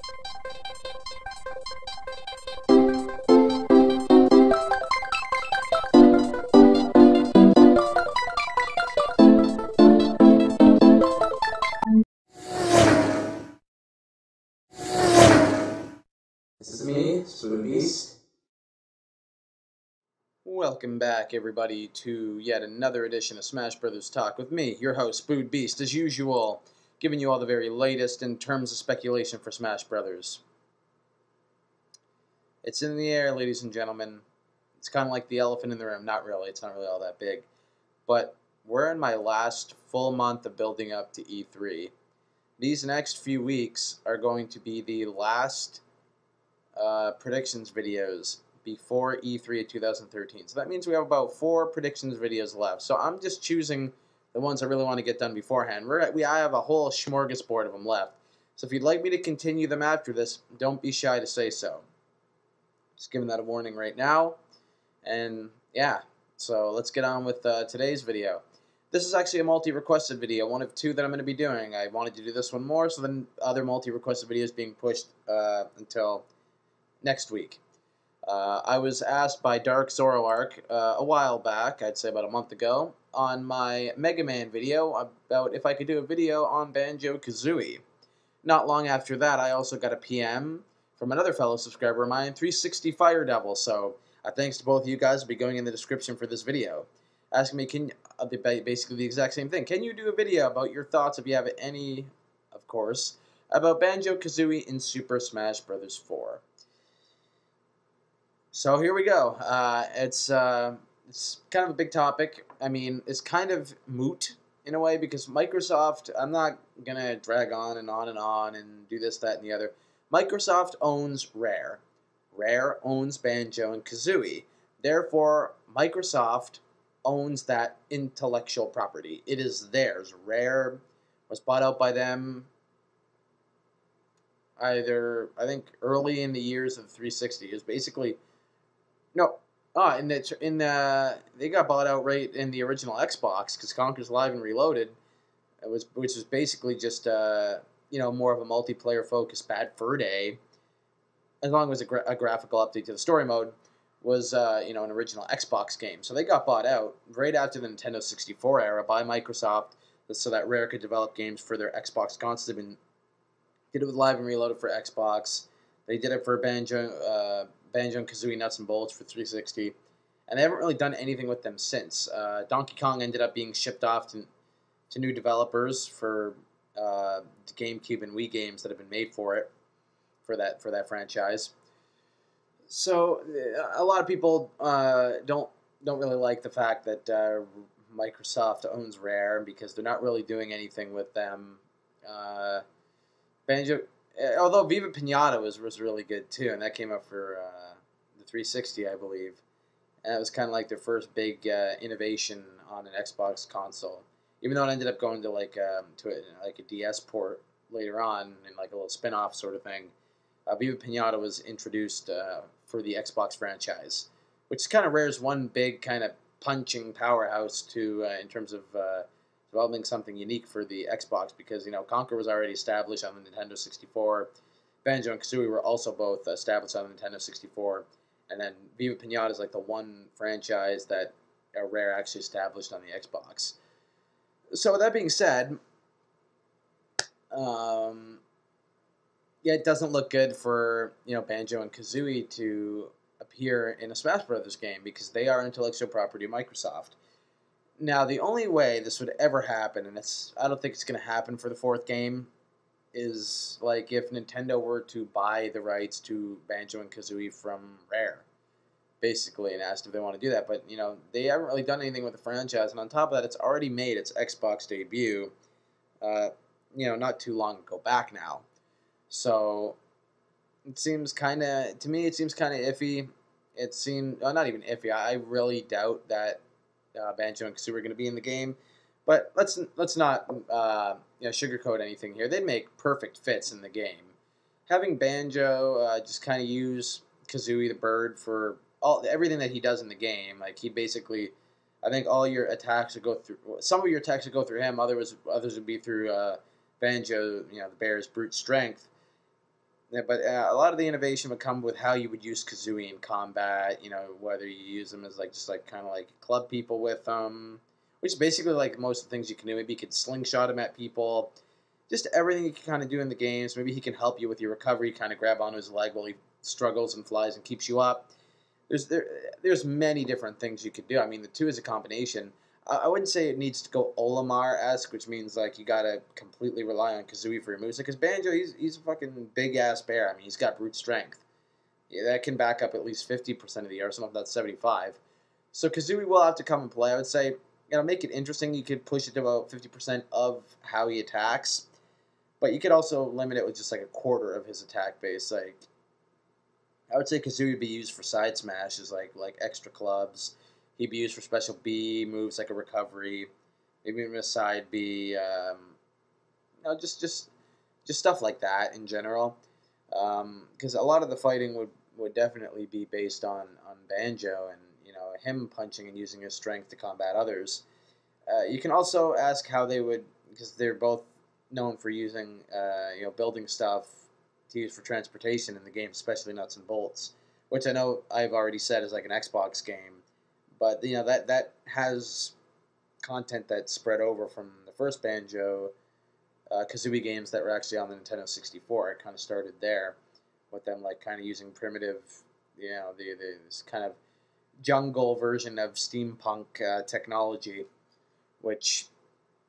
This is me, Spoon Beast. Welcome back, everybody, to yet another edition of Smash Brothers Talk with me, your host, Spoon Beast, as usual, giving you all the very latest in terms of speculation for Smash Brothers. It's in the air, ladies and gentlemen. It's kind of like the elephant in the room. Not really. It's not really all that big. But we're in my last full month of building up to E3. These next few weeks are going to be the last predictions videos before E3 of 2013. So that means we have about 4 predictions videos left. So I'm just choosing the ones I really want to get done beforehand. I have a whole smorgasbord of them left. So if you'd like me to continue them after this, don't be shy to say so. Just giving that a warning right now. And yeah, so let's get on with today's video. This is actually a multi-requested video, one of 2 that I'm going to be doing. I wanted to do this one more, so then other multi-requested videos being pushed until next week. I was asked by Dark Zoroark a while back, I'd say about a month ago, on my Mega Man video about if I could do a video on Banjo-Kazooie. Not long after that, I also got a PM from another fellow subscriber of mine, 360 Fire Devil, so thanks to both of you guys. Will be going in the description for this video. Asking me, basically the exact same thing. Can you do a video about your thoughts, if you have any, of course, about Banjo-Kazooie in Super Smash Bros. 4? So here we go. It's kind of a big topic. I mean, it's kind of moot in a way because Microsoft, I'm not going to drag on and do this, that, and the other. Microsoft owns Rare. Rare owns Banjo and Kazooie. Therefore, Microsoft owns that intellectual property. It is theirs. Rare was bought out by them either, I think, early in the years of the 360. It was basically... No, they got bought out right in the original Xbox because Conker's Live and Reloaded, which was basically just more of a multiplayer focused Bad Fur Day, as long as a graphical update to the story mode was an original Xbox game. So they got bought out right after the Nintendo 64 era by Microsoft, so that Rare could develop games for their Xbox consoles. They did it with Live and Reloaded for Xbox. They did it for Banjo and Kazooie Nuts and Bolts for 360, and they haven't really done anything with them since. Donkey Kong ended up being shipped off to new developers for the GameCube and Wii games that have been made for that franchise. So a lot of people don't really like the fact that Microsoft owns Rare because they're not really doing anything with them. Although Viva Pinata was really good too, and that came up for the 360, I believe, and it was kind of like their first big innovation on an Xbox console. Even though it ended up going to a DS port later on, and like a little spin-off sort of thing, Viva Pinata was introduced for the Xbox franchise, which is kind of Rare's one big kind of punching powerhouse in terms of developing something unique for the Xbox, because Conker was already established on the Nintendo 64. Banjo and Kazooie were also both established on the Nintendo 64, and then Viva Pinata is like the one franchise that Rare actually established on the Xbox. So with that being said, it doesn't look good for Banjo and Kazooie to appear in a Smash Brothers game because they are intellectual property of Microsoft. Now, the only way this would ever happen, and I don't think it's going to happen for the 4th game, is like if Nintendo were to buy the rights to Banjo and Kazooie from Rare, basically, and asked if they want to do that. But, they haven't really done anything with the franchise, and on top of that, it's already made its Xbox debut, not too long ago back now. So, it seems kind of iffy. It seems, not even iffy, I really doubt that Banjo and Kazooie are going to be in the game, but let's not sugarcoat anything here. They'd make perfect fits in the game. Having Banjo just kind of use Kazooie the bird for everything that he does in the game. Like he basically, I think all your attacks would go through. Some of your attacks would go through him. Others would be through Banjo. The bear's brute strength. Yeah, but a lot of the innovation would come with how you would use Kazooie in combat. Whether you use them as like just like kind of like club people with them, which is basically like most of the things you can do. Maybe you could slingshot him at people. Just everything you can kind of do in the games. Maybe he can help you with your recovery. Kind of grab onto his leg while he struggles and flies and keeps you up. There's many different things you could do. I mean, the two is a combination. I wouldn't say it needs to go Olimar-esque, which means like you gotta completely rely on Kazooie for your moves. Because Banjo, he's a fucking big ass bear. I mean, he's got brute strength. Yeah, that can back up at least 50% of the arsenal, if not 75. So Kazooie will have to come and play. I would say, make it interesting. You could push it to about 50% of how he attacks, but you could also limit it with just like a quarter of his attack base. Like I would say Kazooie would be used for side smashes, like extra clubs. He'd be used for special B moves like a recovery, maybe even a side B. Just stuff like that in general. Because a lot of the fighting would definitely be based on Banjo and him punching and using his strength to combat others. You can also ask how they would, because they're both known for using building stuff to use for transportation in the game, especially nuts and bolts, which I know I've already said is like an Xbox game, but that has content that spread over from the first Banjo Kazooie games that were actually on the Nintendo 64. It kind of started there with them like kind of using primitive, this kind of jungle version of steampunk technology, which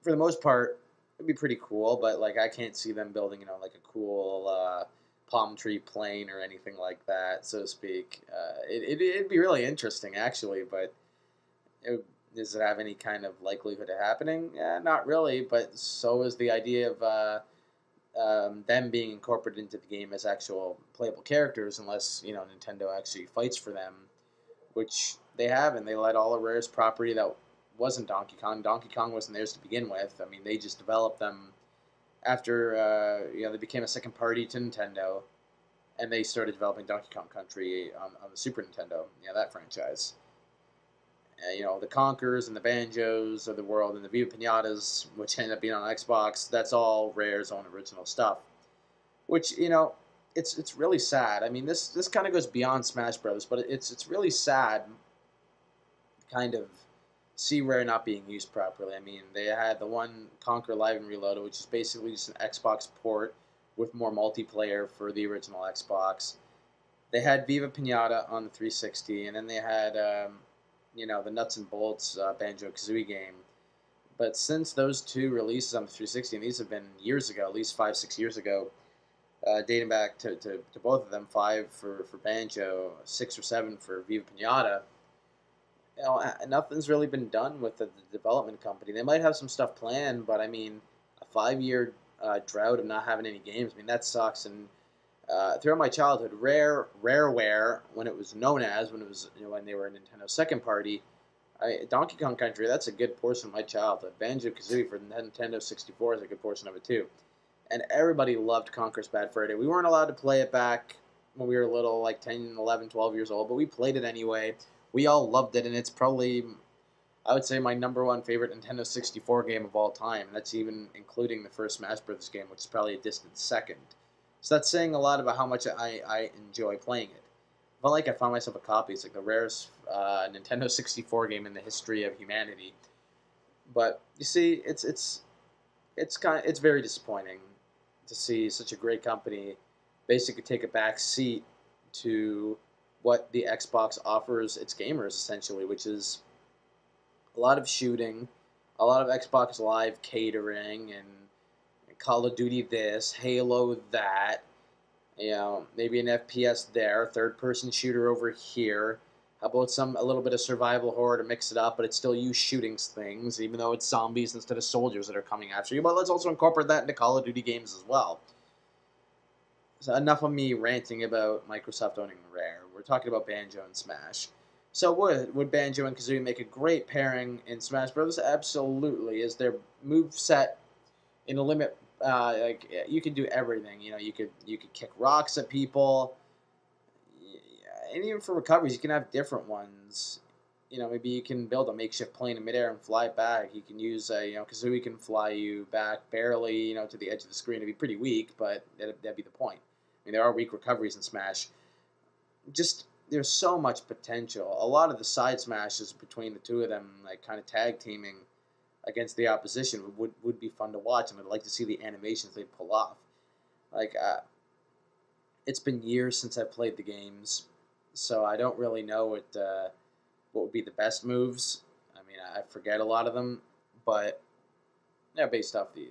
for the most part it'd be pretty cool, but like I can't see them building like a cool palm tree plane or anything like that, so to speak. It'd be really interesting actually, but does it have any kind of likelihood of happening? Yeah, not really, but so is the idea of them being incorporated into the game as actual playable characters, unless Nintendo actually fights for them, which they have, and they let all of Rare's property that wasn't Donkey Kong. Donkey Kong wasn't theirs to begin with. I mean, they just developed them after they became a second party to Nintendo, and they started developing Donkey Kong Country on the Super Nintendo. That franchise. The Conkers and the Banjos of the world and the Viva Pinatas, which ended up being on Xbox, that's all Rare's own original stuff. Which, it's really sad. I mean, this kind of goes beyond Smash Brothers, but it's really sad kind of see Rare not being used properly. I mean, they had the one Conquer Live and Reloaded, which is basically just an Xbox port with more multiplayer for the original Xbox. They had Viva Pinata on the 360, and then they had the nuts and bolts Banjo-Kazooie game. But since those two releases on the 360, and these have been years ago, at least 5-6 years ago, dating back to both of them, 5 for Banjo, 6 or 7 for Viva Pinata, nothing's really been done with the development company. They might have some stuff planned, but I mean, a 5-year drought of not having any games, I mean, that sucks. And throughout my childhood, Rare Ware, when it was known as, when they were a Nintendo second party, Donkey Kong Country, that's a good portion of my childhood. Banjo-Kazooie for the Nintendo 64 is a good portion of it too. And everybody loved Conker's Bad Fur Day. We weren't allowed to play it back when we were little, like 10, 11, 12 years old, but we played it anyway. We all loved it, and it's probably, I would say, my number one favorite Nintendo 64 game of all time. And that's even including the first Smash Bros. Game, which is probably a distant second. So that's saying a lot about how much I enjoy playing it. I felt like I found myself a copy. It's like the rarest Nintendo 64 game in the history of humanity. But you see, it's very disappointing to see such a great company basically take a back seat to what the Xbox offers its gamers, essentially, which is a lot of shooting, a lot of Xbox Live catering, and Call of Duty this, Halo that, maybe an FPS there, third-person shooter over here. How about a little bit of survival horror to mix it up, but it's still you shooting things, even though it's zombies instead of soldiers that are coming after you. But let's also incorporate that into Call of Duty games as well. So enough of me ranting about Microsoft owning Rare. We're talking about Banjo and Smash. So would Banjo and Kazooie make a great pairing in Smash Bros? Absolutely. Is their move set in a limit? You can do everything. You could kick rocks at people, and even for recoveries, you can have different ones. Maybe you can build a makeshift plane in midair and fly back. You can use Kazooie can fly you back barely, to the edge of the screen. It'd be pretty weak, but that'd be the point. mean, there are weak recoveries in Smash. Just there's so much potential. A lot of the side smashes between the two of them, like kind of tag teaming against the opposition, would be fun to watch, and I'd like to see the animations they pull off. Like, it's been years since I've played the games, so I don't really know what would be the best moves. I mean, I forget a lot of them, but they're based off the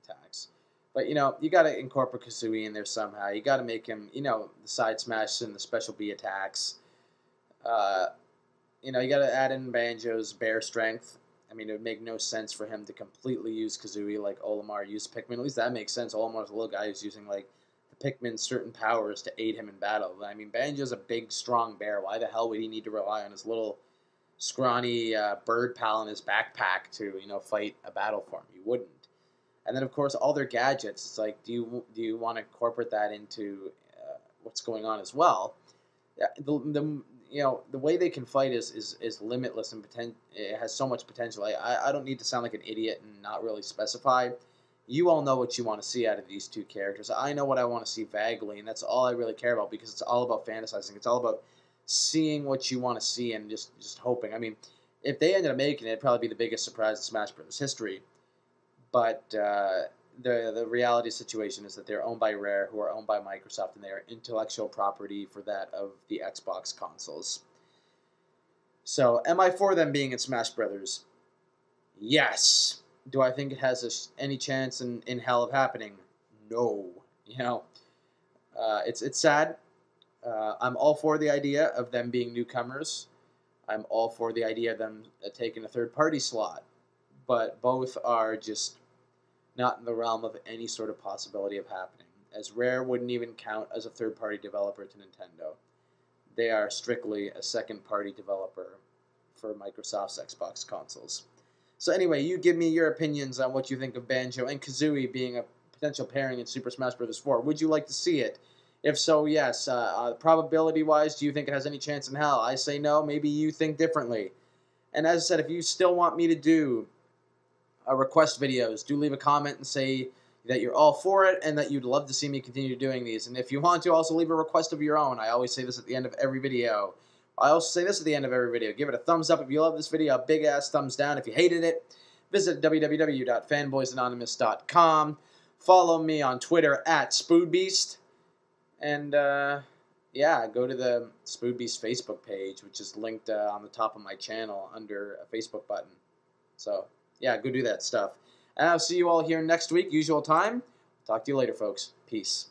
attacks. But, you got to incorporate Kazooie in there somehow. You got to make him, the side smash and the special B attacks. You got to add in Banjo's bear strength. I mean, it would make no sense for him to completely use Kazooie like Olimar used Pikmin. At least that makes sense. Olimar's a little guy who's using, like, the Pikmin's certain powers to aid him in battle. I mean, Banjo's a big, strong bear. Why the hell would he need to rely on his little scrawny bird pal in his backpack to, fight a battle for him? You wouldn't. And then, of course, all their gadgets. It's like, do you want to incorporate that into what's going on as well? The way they can fight is limitless and it has so much potential. I don't need to sound like an idiot and not really specify. You all know what you want to see out of these two characters. I know what I want to see vaguely, and that's all I really care about, because it's all about fantasizing. It's all about seeing what you want to see and just hoping. I mean, if they ended up making it, it'd probably be the biggest surprise in Smash Bros. History. But the reality situation is that they're owned by Rare, who are owned by Microsoft, and they are intellectual property for that of the Xbox consoles. So, am I for them being in Smash Brothers? Yes. Do I think it has any chance in hell of happening? No. It's sad. I'm all for the idea of them being newcomers. I'm all for the idea of them taking a third-party slot. But both are just not in the realm of any sort of possibility of happening, as Rare wouldn't even count as a third-party developer to Nintendo. They are strictly a second-party developer for Microsoft's Xbox consoles. So anyway, you give me your opinions on what you think of Banjo and Kazooie being a potential pairing in Super Smash Bros. 4. Would you like to see it? If so, yes. Probability-wise, do you think it has any chance in hell? I say no. Maybe you think differently. And as I said, if you still want me to do request videos, do leave a comment and say that you're all for it and that you'd love to see me continue doing these. And if you want to, also leave a request of your own. I always say this at the end of every video. I also say this at the end of every video. Give it a thumbs up if you love this video, a big-ass thumbs down if you hated it. Visit www.fanboysanonymous.com. Follow me on Twitter at Spoodbeast. And, yeah, go to the Spoodbeast Facebook page, which is linked on the top of my channel under a Facebook button. So, yeah, go do that stuff. And I'll see you all here next week, usual time. Talk to you later, folks. Peace.